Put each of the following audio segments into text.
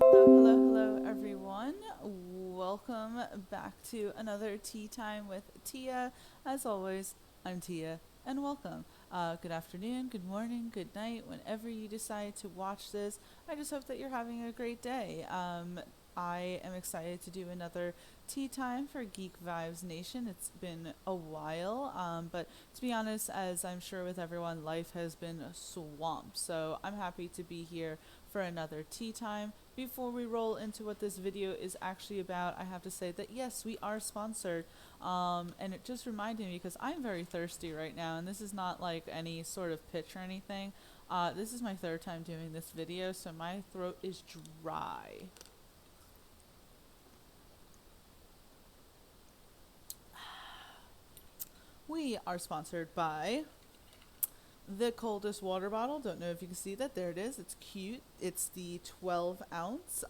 Hello, everyone. Welcome back to another Tea Time with Tia. As always, I'm Tia, and welcome. Good afternoon, good morning, good night, whenever you decide to watch this. I just hope that you're having a great day. I am excited to do another tea time for Geek Vibes Nation. It's been a while, but to be honest, as I'm sure with everyone, life has been a swamp. So I'm happy to be here for another tea time. Before we roll into what this video is actually about, I have to say that yes, we are sponsored. And it just reminded me because I'm very thirsty right now, and this is not like any sort of pitch or anything. This is my third time doing this video, so my throat is dry. We are sponsored by the coldest water bottle. Don't know if you can see that. There it is. It's cute. It's the 12 ounce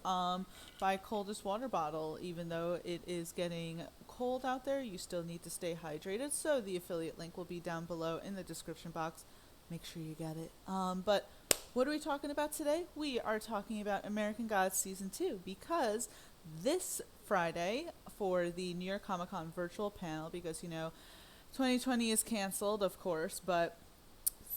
by coldest water bottle. Even though it is getting cold out there, you still need to stay hydrated. So the affiliate link will be down below in the description box. Make sure you get it. But what are we talking about today? We are talking about American Gods Season 2 because this Friday for the New York Comic Con virtual panel, because 2020 is canceled, of course, but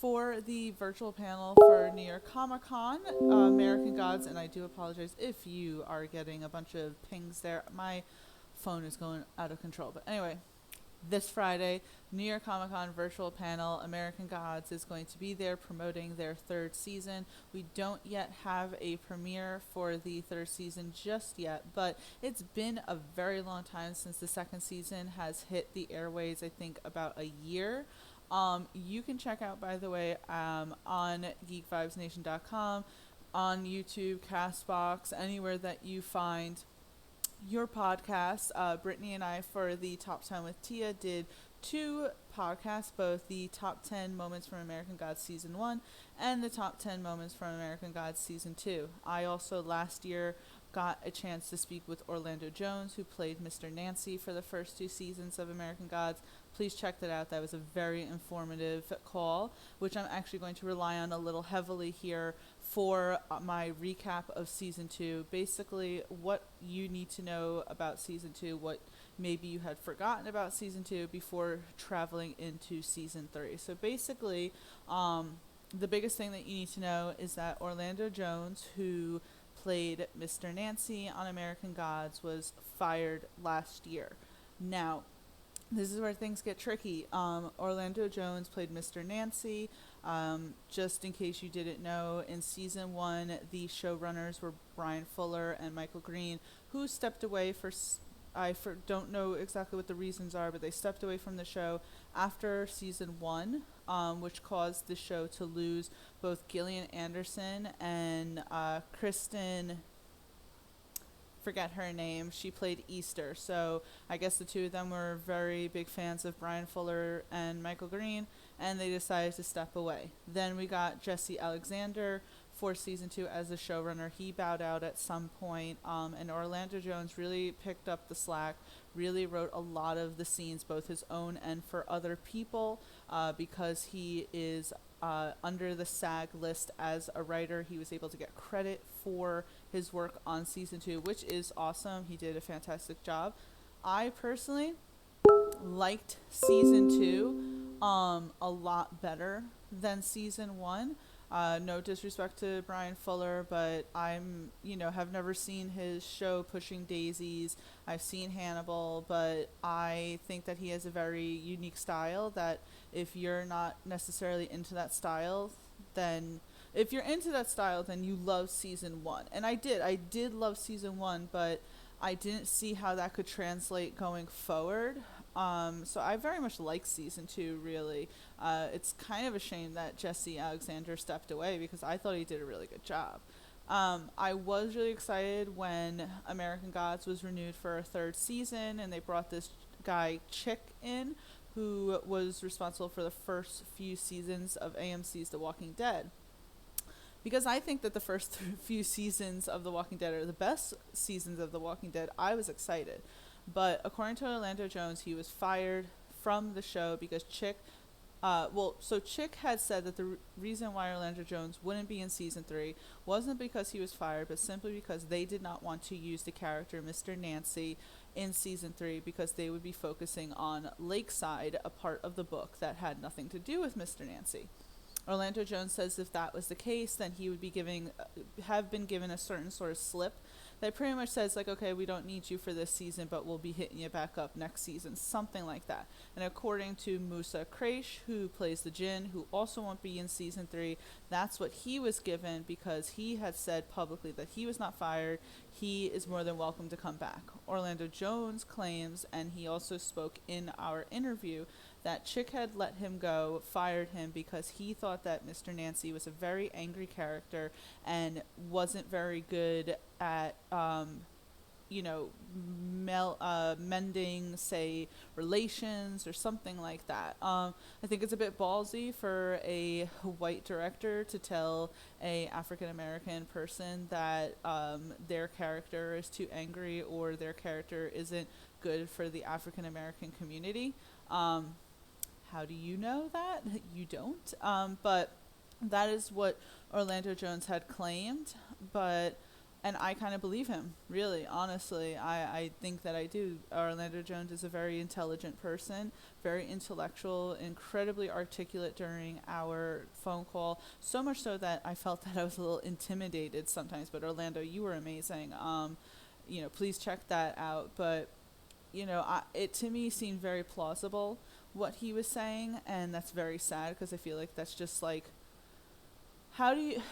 for the virtual panel for New York Comic Con, American Gods, and I do apologize if you are getting a bunch of pings there. My phone is going out of control. But anyway, this Friday, New York Comic Con virtual panel, American Gods is going to be there promoting their third season. We don't yet have a premiere for the third season just yet, but it's been a very long time since the second season has hit the airways, I think about a year. You can check out, by the way, on geekvibesnation.com, on YouTube, Castbox, anywhere that you find your podcast. Brittany and I, for the Top 10 with Tia, did two podcasts, both the Top 10 Moments from American Gods Season 1 and the Top 10 Moments from American Gods Season 2. I also, last year, got a chance to speak with Orlando Jones, who played Mr. Nancy for the first two seasons of American Gods. Please check that out. That was a very informative call, which I'm actually going to rely on a little heavily here for my recap of Season 2. Basically, what you need to know about Season 2, what maybe you had forgotten about Season 2 before traveling into Season 3. So basically, the biggest thing that you need to know is that Orlando Jones, who played Mr. Nancy on American Gods, was fired last year. Now, this is where things get tricky. Orlando Jones played Mr. Nancy. Just in case you didn't know, in season 1, the showrunners were Brian Fuller and Michael Green, who stepped away don't know exactly what the reasons are, but they stepped away from the show after season 1, which caused the show to lose both Gillian Anderson and Kristen, forget her name. She played Easter. So I guess the two of them were very big fans of Brian Fuller and Michael Green, and they decided to step away. Then we got Jesse Alexander for season 2 as a showrunner. He bowed out at some point, and Orlando Jones really picked up the slack, really wrote a lot of the scenes, both his own and for other people, because he is under the SAG list as a writer. He was able to get credit for his work on season 2, which is awesome. He did a fantastic job. I personally liked season 2 a lot better than season 1. No disrespect to Brian Fuller, but have never seen his show Pushing Daisies. I've seen Hannibal, but I think that he has a very unique style that if you're not necessarily into that style, then if you're into that style, then you love season 1. And I did love season 1, but I didn't see how that could translate going forward. So I very much like season 2, really. It's kind of a shame that Jesse Alexander stepped away because I thought he did a really good job. I was really excited when American Gods was renewed for a third season, and they brought this guy Chick in, who was responsible for the first few seasons of AMC's The Walking Dead. Because I think that the first few seasons of The Walking Dead are the best seasons of The Walking Dead, I was excited. But according to Orlando Jones, he was fired from the show because Chick So Chick had said that the reason why Orlando Jones wouldn't be in season 3 wasn't because he was fired, but simply because they did not want to use the character Mr. Nancy in season 3, because they would be focusing on Lakeside, a part of the book that had nothing to do with Mr. Nancy. Orlando Jones says if that was the case, then he would be have been given a certain sort of slip that pretty much says, like, okay, we don't need you for this season, but we'll be hitting you back up next season, something like that. And according to Musa Kraish, who plays the Jinn, who also won't be in season 3, that's what he was given, because he had said publicly that he was not fired. He is more than welcome to come back. Orlando Jones claims, and he also spoke in our interview, that Chick had let him go, fired him, because he thought that Mr. Nancy was a very angry character and wasn't very good at, mending, say, relations or something like that. I think it's a bit ballsy for a white director to tell a African-American person that their character is too angry or their character isn't good for the African-American community. How do you know that? You don't. But that is what Orlando Jones had claimed. And I kind of believe him, really, honestly. I think that I do. Orlando Jones is a very intelligent person, very intellectual, incredibly articulate during our phone call, so much so that I felt that I was a little intimidated sometimes. But Orlando, you were amazing. Please check that out. But, it to me seemed very plausible what he was saying, and that's very sad, because I feel like that's just like, how do you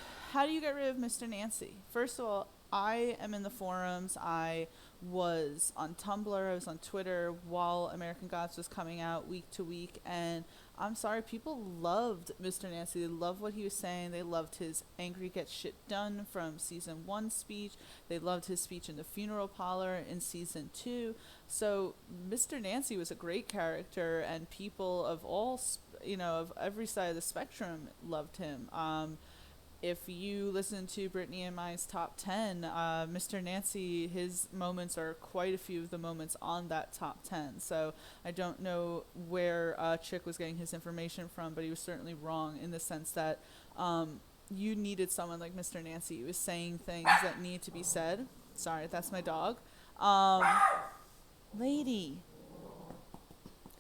get rid of Mr. Nancy? First of all, I am in the forums. I was on Tumblr, I was on Twitter while American Gods was coming out week to week, and I'm sorry, people loved Mr. Nancy. They loved what he was saying. They loved his angry get shit done from season 1 speech. They loved his speech in the funeral parlor in season 2. So Mr. Nancy was a great character, and people of of every side of the spectrum loved him. If you listen to Brittany and mine's top 10, Mr. Nancy, his moments are quite a few of the moments on that top 10. So I don't know where Chick was getting his information from, but he was certainly wrong in the sense that you needed someone like Mr. Nancy. He was saying things that need to be said. Sorry, that's my dog. Lady,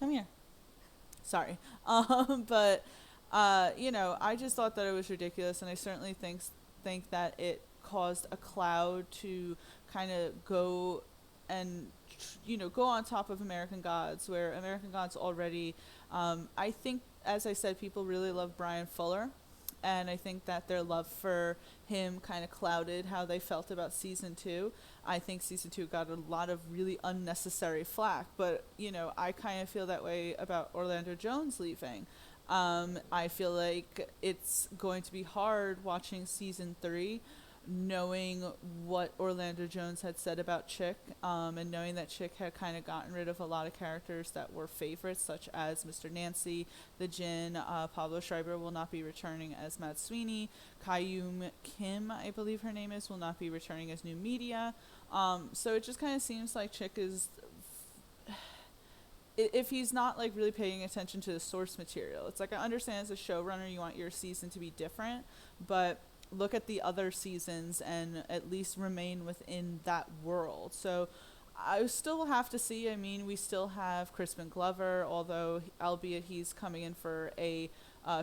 come here. Sorry. I just thought that it was ridiculous, and I certainly think that it caused a cloud to kind of go and, go on top of American Gods, where American Gods already, I think, as I said, people really love Brian Fuller, and I think that their love for him kind of clouded how they felt about season 2. I think season 2 got a lot of really unnecessary flack, but, I kind of feel that way about Orlando Jones leaving. I feel like it's going to be hard watching season 3, knowing what Orlando Jones had said about Chick, and knowing that Chick had kind of gotten rid of a lot of characters that were favorites, such as Mr. Nancy, the Jinn. Pablo Schreiber will not be returning as Mad Sweeney. Kyum Kim, I believe her name is, will not be returning as New Media. So it just kind of seems like Chick is... if he's not like really paying attention to the source material, it's like, I understand as a showrunner you want your season to be different, but look at the other seasons and at least remain within that world. So I still have to see. I mean, we still have Crispin Glover, although albeit he's coming in for a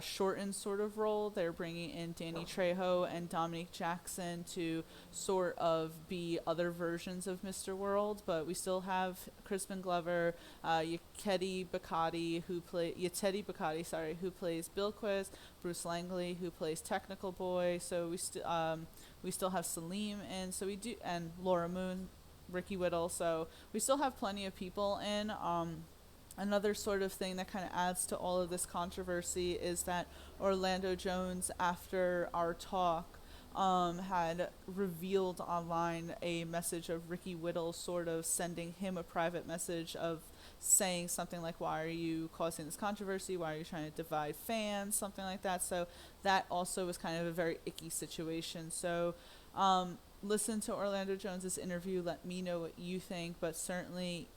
shortened sort of role. They're bringing in Danny Trejo and Dominique Jackson to sort of be other versions of Mr. World, but we still have Crispin Glover, Yetedi Bakati, who plays Bill Quiss, Bruce Langley, who plays Technical Boy. So we still have Salim, and Laura Moon, Ricky Whittle. So we still have plenty of people in. Another sort of thing that kind of adds to all of this controversy is that Orlando Jones, after our talk, had revealed online a message of Ricky Whittle sort of sending him a private message of saying something like, why are you causing this controversy? Why are you trying to divide fans? Something like that. So that also was kind of a very icky situation. So listen to Orlando Jones's interview. Let me know what you think. But certainly,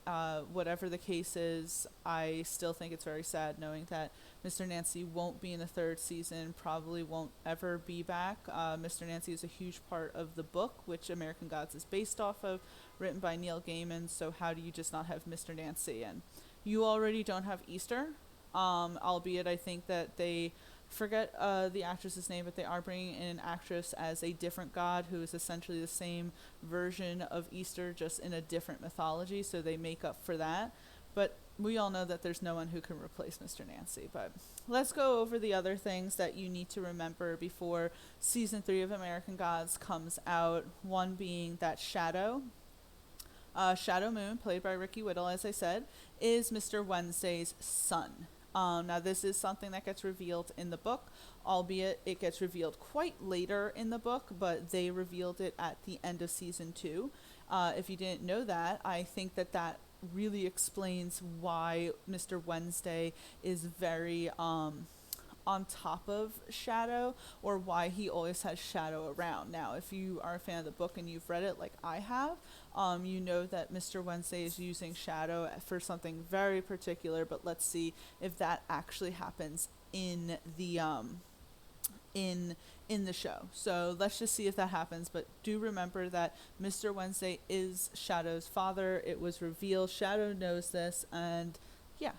whatever the case is, I still think it's very sad knowing that Mr. Nancy won't be in the third season, probably won't ever be back. Mr. Nancy is a huge part of the book, which American Gods is based off of, written by Neil Gaiman. So how do you just not have Mr. Nancy? And you already don't have Easter, albeit I think that they forget the actress's name, but they are bringing in an actress as a different god who is essentially the same version of Easter, just in a different mythology, so they make up for that. But we all know that there's no one who can replace Mr. Nancy. But let's go over the other things that you need to remember before season 3 of American Gods comes out. One being that Shadow Moon, played by Ricky Whittle, as I said, is Mr. Wednesday's son. Now, this is something that gets revealed in the book, albeit it gets revealed quite later in the book, but they revealed it at the end of season 2. If you didn't know that, I think that that really explains why Mr. Wednesday is very on top of Shadow, or why he always has Shadow around. Now, if you are a fan of the book and you've read it like I have, you know that Mr. Wednesday is using Shadow for something very particular, but let's see if that actually happens in the in the show. So let's just see if that happens, but do remember that Mr. Wednesday is Shadow's father. It was revealed. Shadow knows this, and yeah.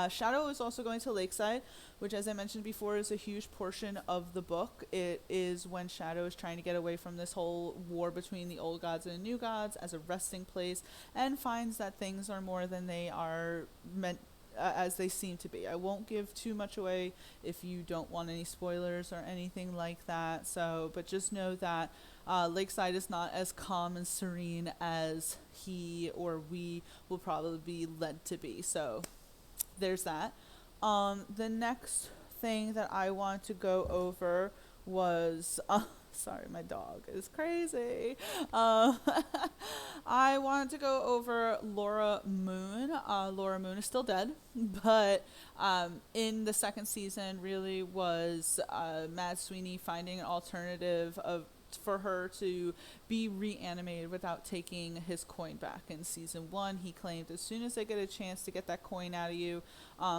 Shadow is also going to Lakeside, which, as I mentioned before, is a huge portion of the book. It is when Shadow is trying to get away from this whole war between the old gods and the new gods as a resting place, and finds that things are more than they are meant as they seem to be. I won't give too much away if you don't want any spoilers or anything like that. So, but just know that Lakeside is not as calm and serene as he or we will probably be led to be. So there's that. The next thing that I want to go over was sorry, my dog is crazy. I wanted to go over Laura Moon. Laura Moon is still dead, but in the second season really was Mad Sweeney finding an alternative for her to be reanimated without taking his coin back. In season 1, he claimed, as soon as I get a chance to get that coin out of you,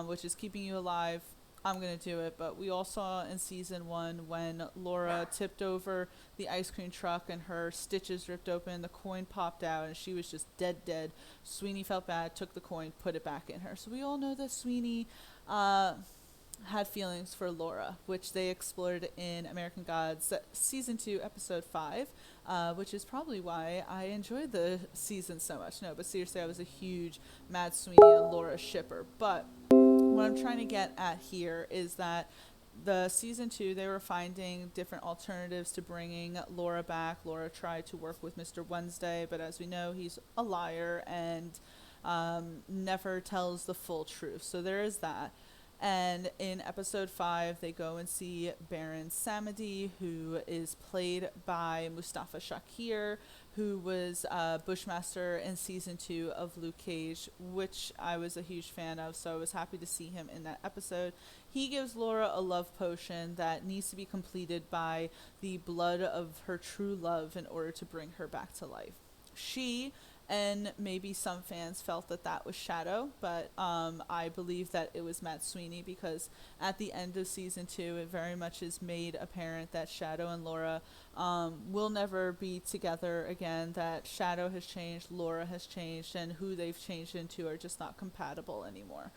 which is keeping you alive, I'm going to do it. But we all saw in season 1 when Laura tipped over the ice cream truck and her stitches ripped open, the coin popped out, and she was just dead. Sweeney felt bad, took the coin, put it back in her. So we all know that Sweeney had feelings for Laura, which they explored in American Gods season 2, episode 5, which is probably why I enjoyed the season so much. No, but seriously, I was a huge Mad Sweeney and Laura shipper. But what I'm trying to get at here is that the season 2, they were finding different alternatives to bringing Laura back. Laura tried to work with Mr. Wednesday, but as we know, he's a liar and never tells the full truth. So there is that. And in episode 5, they go and see Baron Samedi, who is played by Mustafa Shakir, who was Bushmaster in season 2 of Luke Cage, which I was a huge fan of, so I was happy to see him in that episode. He gives Laura a love potion that needs to be completed by the blood of her true love in order to bring her back to life. She and maybe some fans felt that that was Shadow, but I believe that it was Matt Sweeney, because at the end of season 2, it very much is made apparent that Shadow and Laura will never be together again, that Shadow has changed, Laura has changed, and who they've changed into are just not compatible anymore.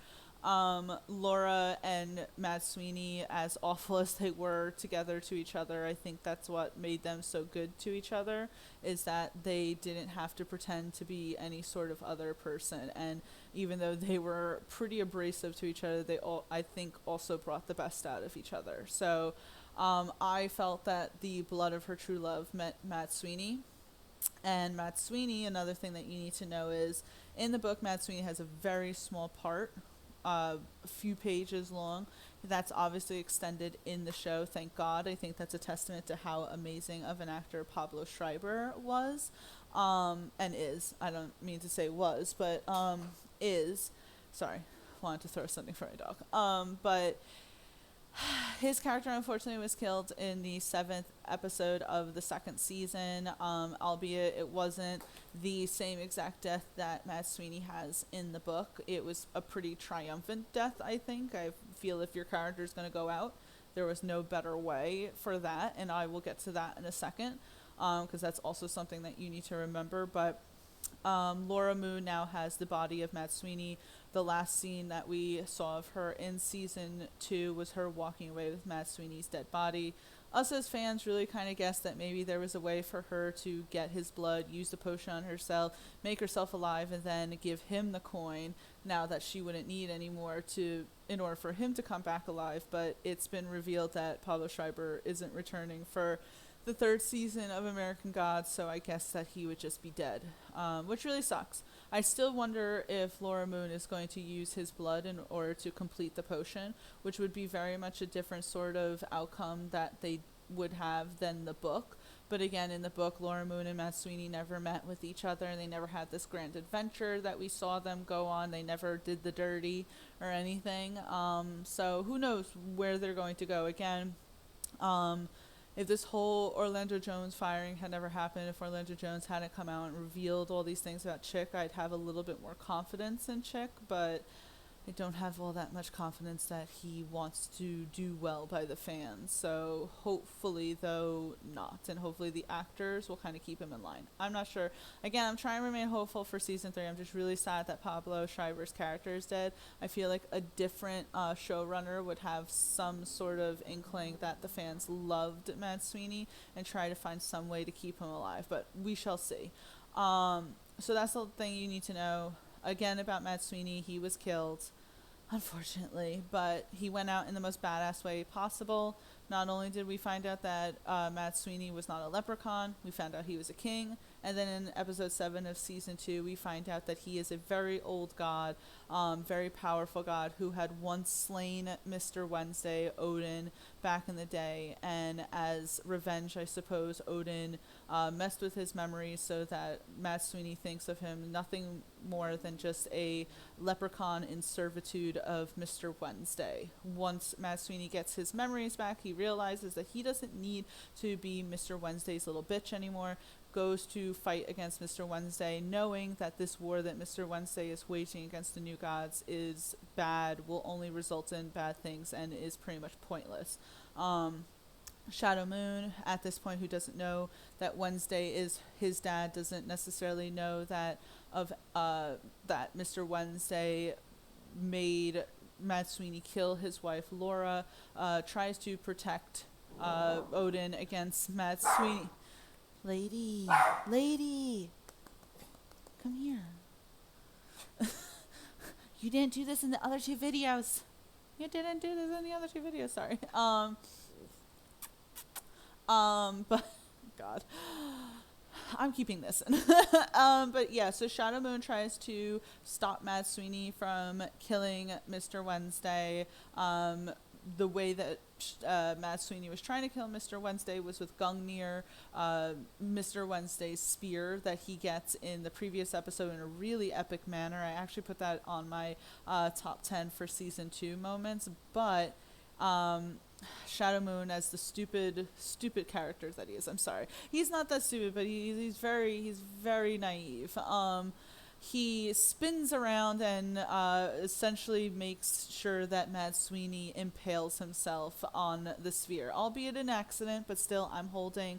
Laura and Matt Sweeney, as awful as they were together to each other, I think that's what made them so good to each other, is that they didn't have to pretend to be any sort of other person. And even though they were pretty abrasive to each other, they all, I think, also brought the best out of each other. So I felt that the blood of her true love meant Matt Sweeney. And Matt Sweeney, another thing that you need to know is, in the book, Matt Sweeney has a very small part, a few pages long. That's obviously extended in the show, thank God. I think that's a testament to how amazing of an actor Pablo Schreiber was, and is. I don't mean to say was, but is. Sorry, wanted to throw something for my dog. But his character unfortunately was killed in the 7th episode of the 2nd season, albeit it wasn't the same exact death that Matt Sweeney has in the book. It was a pretty triumphant death, I think. I feel if your character is going to go out, there was no better way for that, and I will get to that in a second, because that's also something that you need to remember. But Laura Moon now has the body of Matt Sweeney. The last scene that we saw of her in season 2 was her walking away with Matt Sweeney's dead body. Us as fans really kind of guessed that maybe there was a way for her to get his blood, use the potion on herself, make herself alive, and then give him the coin now that she wouldn't need anymore in order for him to come back alive. But it's been revealed that Pablo Schreiber isn't returning for the 3rd season of American Gods, so I guess that he would just be dead, which really sucks. I still wonder if Laura Moon is going to use his blood in order to complete the potion, which would be very much a different sort of outcome that they would have than the book. But again, in the book, Laura Moon and Matt Sweeney never met with each other, and they never had this grand adventure that we saw them go on. They never did the dirty or anything. So who knows where they're going to go again. If this whole Orlando Jones firing had never happened, if Orlando Jones hadn't come out and revealed all these things about Chick, I'd have a little bit more confidence in Chick, but I don't have all that much confidence that he wants to do well by the fans. So hopefully, though, not. And hopefully the actors will kind of keep him in line. I'm not sure. Again, I'm trying to remain hopeful for season 3. I'm just really sad that Pablo Schreiber's character is dead. I feel like a different showrunner would have some sort of inkling that the fans loved Matt Sweeney and try to find some way to keep him alive. But we shall see. So that's the thing you need to know. Again, about Matt Sweeney, he was killed, unfortunately, but he went out in the most badass way possible. Not only did we find out that Matt Sweeney was not a leprechaun, we found out he was a king, and then in episode 7 of season 2, we find out that he is a very old god, very powerful god who had once slain Mr. Wednesday, Odin, back in the day, and as revenge, I suppose, Odin messed with his memories so that Matt Sweeney thinks of him nothing more than just a leprechaun in servitude of Mr. Wednesday. Once Matt Sweeney gets his memories back, he realizes that he doesn't need to be Mr. Wednesday's little bitch anymore, goes to fight against Mr. Wednesday, knowing that this war that Mr. Wednesday is waging against the new gods is bad, will only result in bad things, and is pretty much pointless. Shadow Moon, at this point, who doesn't know that Wednesday is his dad, doesn't necessarily know that that Mr. Wednesday made Matt Sweeney kill his wife Laura, tries to protect Odin against Matt Sweeney. Lady, come here. You didn't do this in the other 2 videos. Sorry. But God, I'm keeping this in. But yeah, so Shadow Moon tries to stop Matt Sweeney from killing Mr. Wednesday. The way that Matt Sweeney was trying to kill Mr. Wednesday was with Gungnir, Mr. Wednesday's spear that he gets in the previous episode in a really epic manner. I actually put that on my top 10 for season 2 moments, but Shadow Moon, as the stupid character that he is, I'm sorry, he's not that stupid, but he's very naive. He spins around and essentially makes sure that Matt Sweeney impales himself on the sphere, albeit an accident, but still I'm holding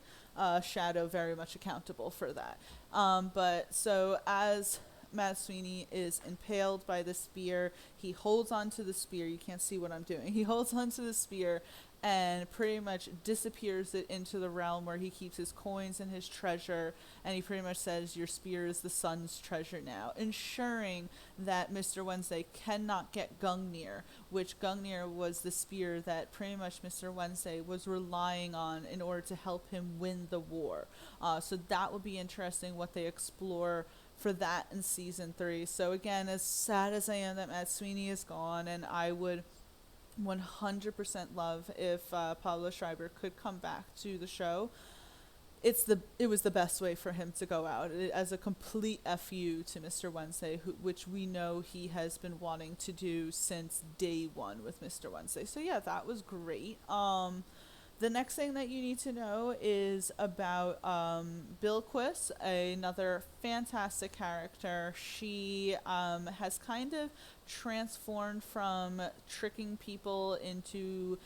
Shadow very much accountable for that. But so as Matt Sweeney is impaled by the spear, he holds onto the spear. You can't see what I'm doing. He holds onto the spear and pretty much disappears it into the realm where he keeps his coins and his treasure, and he pretty much says, your spear is the sun's treasure now, ensuring that Mr. Wednesday cannot get Gungnir, which Gungnir was the spear that pretty much Mr. Wednesday was relying on in order to help him win the war. So that will be interesting what they explore for that in season 3. So again, as sad as I am that Matt Sweeney is gone, and I would 100% love if Pablo Schreiber could come back to the show, it was the best way for him to go out as a complete FU to Mr. Wednesday, which we know he has been wanting to do since day 1 with Mr. Wednesday. So yeah, that was great. The next thing that you need to know is about Bill Quiss, another fantastic character. She has kind of transformed from tricking people into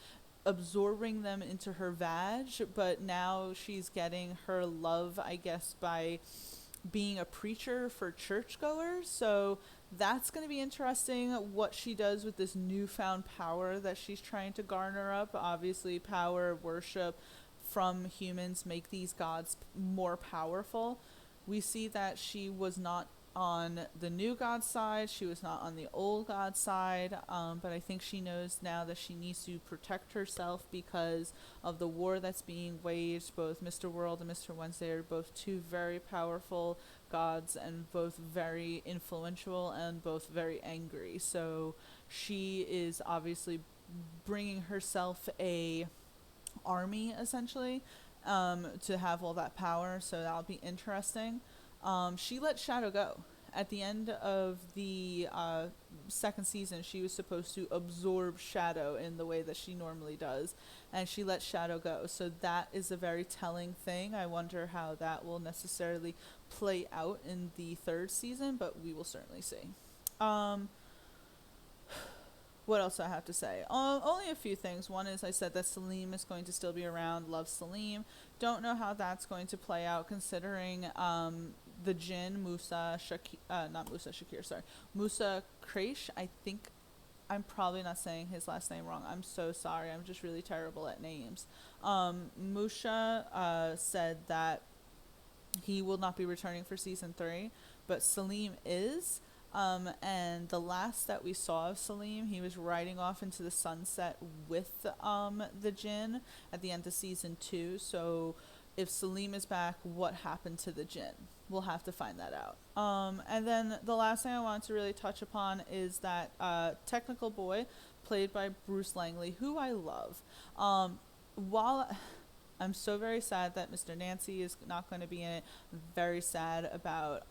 absorbing them into her vag, but now she's getting her love, I guess, by being a preacher for churchgoers. So that's going to be interesting what she does with this newfound power that she's trying to garner up. Obviously, power, worship from humans make these gods more powerful. We see that she was not on the new god side, she was not on the old god side, but I think she knows now that she needs to protect herself because of the war that's being waged. Both Mr. World and Mr. Wednesday are both two very powerful gods and both very influential and both very angry. So she is obviously bringing herself a army essentially, to have all that power. So that'll be interesting. She let Shadow go. At the end of the second season, she was supposed to absorb Shadow in the way that she normally does, and she let Shadow go. So that is a very telling thing. I wonder how that will necessarily play out in the third season, but we will certainly see. What else do I have to say? Only a few things. One is I said that Salim is going to still be around. Love Salim. Don't know how that's going to play out considering the Jinn, Musa Kreish. I think I'm probably not saying his last name wrong. I'm so sorry. I'm just really terrible at names. Musha said that he will not be returning for season 3, but Salim is. And the last that we saw of Salim, he was riding off into the sunset with the Jinn at the end of season 2. So if Salim is back, what happened to the Jinn? We'll have to find that out. And then the last thing I wanted to really touch upon is that Technical Boy, played by Bruce Langley, who I love. While I'm so very sad that Mr. Nancy is not going to be in it. I'm very sad about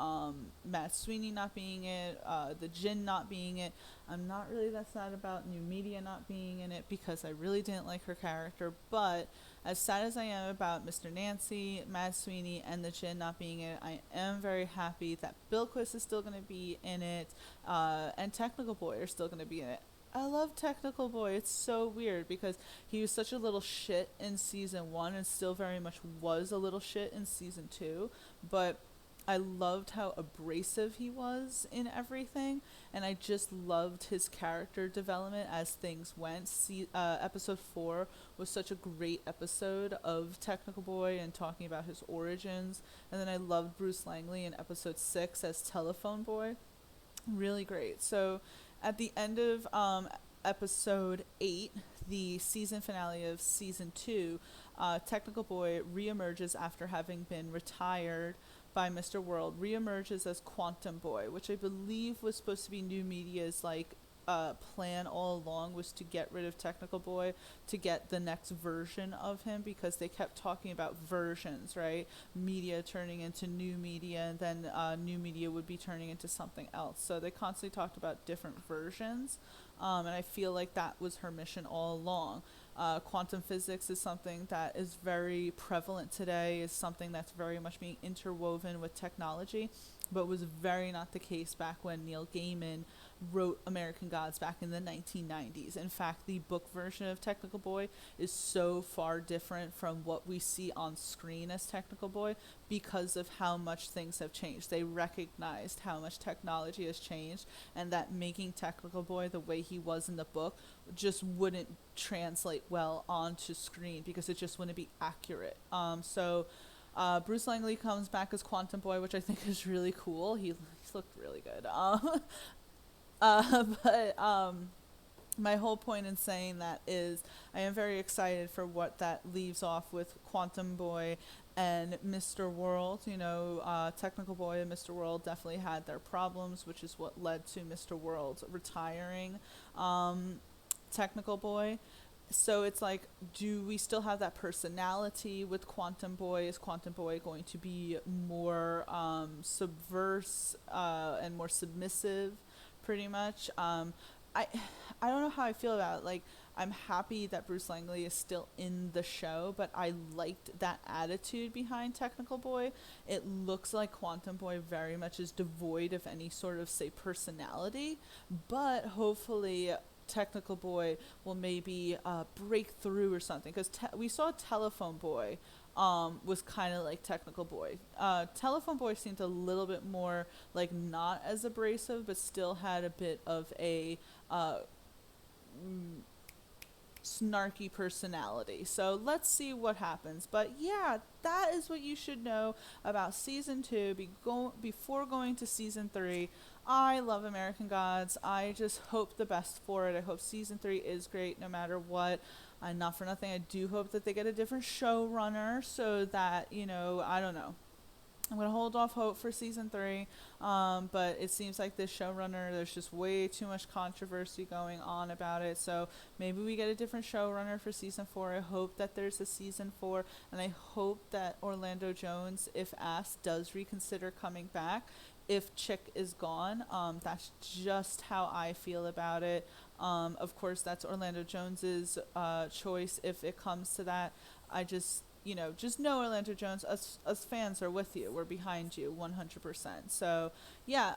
Matt Sweeney not being it, the Jinn not being it. I'm not really that sad about New Media not being in it because I really didn't like her character. But as sad as I am about Mr. Nancy, Matt Sweeney, and the Jinn not being in it, I am very happy that Bill Quiss is still going to be in it, and Technical Boy are still going to be in it. I love Technical Boy. It's so weird because he was such a little shit in season 1 and still very much was a little shit in season 2. But I loved how abrasive he was in everything. And I just loved his character development as things went. Episode 4 was such a great episode of Technical Boy and talking about his origins. And then I loved Bruce Langley in episode 6 as Telephone Boy. Really great. So at the end of episode 8, the season finale of season 2, Technical Boy reemerges after having been retired by Mr. World, reemerges as Quantum Boy, which I believe was supposed to be New Media's plan all along, was to get rid of Technical Boy to get the next version of him, because they kept talking about versions, right? Media turning into New Media, and then New Media would be turning into something else. So they constantly talked about different versions, and I feel like that was her mission all along. Quantum physics is something that is very prevalent today, is something that's very much being interwoven with technology, but was very not the case back when Neil Gaiman wrote American Gods back in the 1990s. In fact, the book version of Technical Boy is so far different from what we see on screen as Technical Boy because of how much things have changed. They recognized how much technology has changed, and that making Technical Boy the way he was in the book just wouldn't translate well onto screen because it just wouldn't be accurate. Bruce Langley comes back as Quantum Boy, which I think is really cool. He's looked really good. My whole point in saying that is I am very excited for what that leaves off with Quantum Boy and Mr. World. Technical Boy and Mr. World definitely had their problems, which is what led to Mr. World retiring Technical Boy. So it's like, do we still have that personality with Quantum Boy? Is Quantum Boy going to be more subverse and more submissive, pretty much? I don't know how I feel about it. Like, I'm happy that Bruce Langley is still in the show, but I liked that attitude behind Technical Boy. It looks like Quantum Boy very much is devoid of any sort of, say, personality, but hopefully Technical Boy will maybe break through or something, because we saw Telephone Boy was kind of like Technical Boy. Telephone Boy seemed a little bit more like not as abrasive, but still had a bit of a snarky personality. So let's see what happens. But yeah, that is what you should know about season 2 before going to season 3. I love American Gods. I just hope the best for it. I hope season 3 is great no matter what. Not for nothing, I do hope that they get a different showrunner so that, I don't know. I'm going to hold off hope for season 3, but it seems like this showrunner, there's just way too much controversy going on about it, so maybe we get a different showrunner for season 4. I hope that there's a season 4, and I hope that Orlando Jones, if asked, does reconsider coming back if Chick is gone. That's just how I feel about it. Of course, that's Orlando Jones's choice if it comes to that. I just know Orlando Jones, us fans are with you. We're behind you 100%. So, yeah,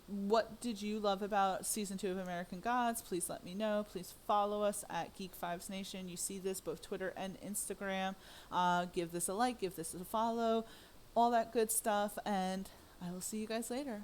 what did you love about season 2 of American Gods? Please let me know. Please follow us at Geek Fives Nation. You see this both Twitter and Instagram. Give this a like, give this a follow, all that good stuff, and I will see you guys later.